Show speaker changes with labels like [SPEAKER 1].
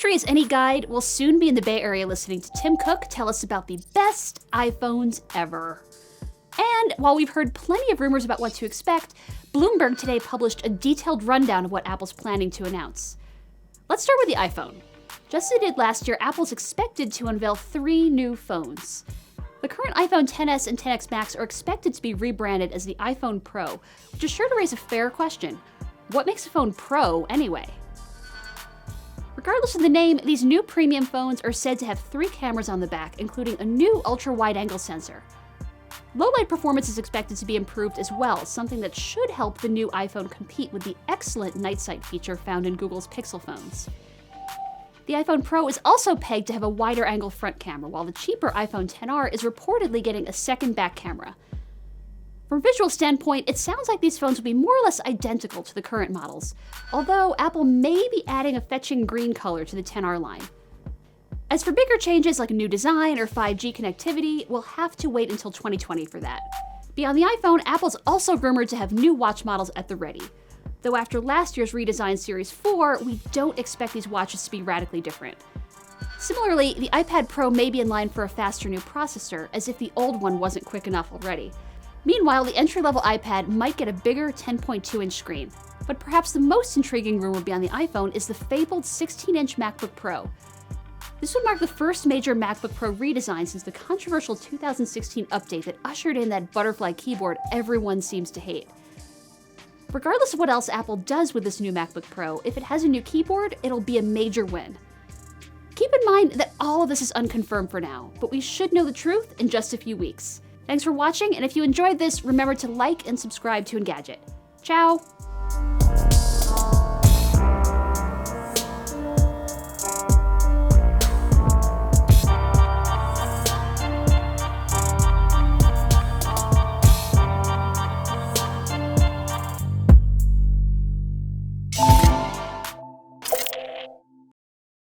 [SPEAKER 1] history is any guide, we'll soon be in the Bay Area listening to Tim Cook tell us about the best iPhones ever. And while we've heard plenty of rumors about what to expect, Bloomberg today published a detailed rundown of what Apple's planning to announce. Let's start with the iPhone. Just as it did last year, Apple's expected to unveil 3 new phones. The current iPhone XS and XS Max are expected to be rebranded as the iPhone Pro, which is sure to raise a fair question. What makes a phone Pro anyway? Regardless of the name, these new premium phones are said to have 3 cameras on the back, including a new ultra-wide-angle sensor. Low-light performance is expected to be improved as well, something that should help the new iPhone compete with the excellent night sight feature found in Google's Pixel phones. The iPhone Pro is also pegged to have a wider angle front camera, while the cheaper iPhone XR is reportedly getting a second back camera. From a visual standpoint, it sounds like these phones will be more or less identical to the current models, although Apple may be adding a fetching green color to the XR line. As for bigger changes like a new design or 5G connectivity, we'll have to wait until 2020 for that. Beyond the iPhone, Apple's also rumored to have new watch models at the ready. Though after last year's redesigned Series 4, we don't expect these watches to be radically different. Similarly, the iPad Pro may be in line for a faster new processor, as if the old one wasn't quick enough already. Meanwhile, the entry-level iPad might get a bigger 10.2-inch screen. But perhaps the most intriguing rumor beyond the iPhone is the fabled 16-inch MacBook Pro. This would mark the first major MacBook Pro redesign since the controversial 2016 update that ushered in that butterfly keyboard everyone seems to hate. Regardless of what else Apple does with this new MacBook Pro, if it has a new keyboard, it'll be a major win. Keep in mind that all of this is unconfirmed for now, but we should know the truth in just a few weeks. Thanks for watching, and if you enjoyed this, remember to like and subscribe to Engadget. Ciao!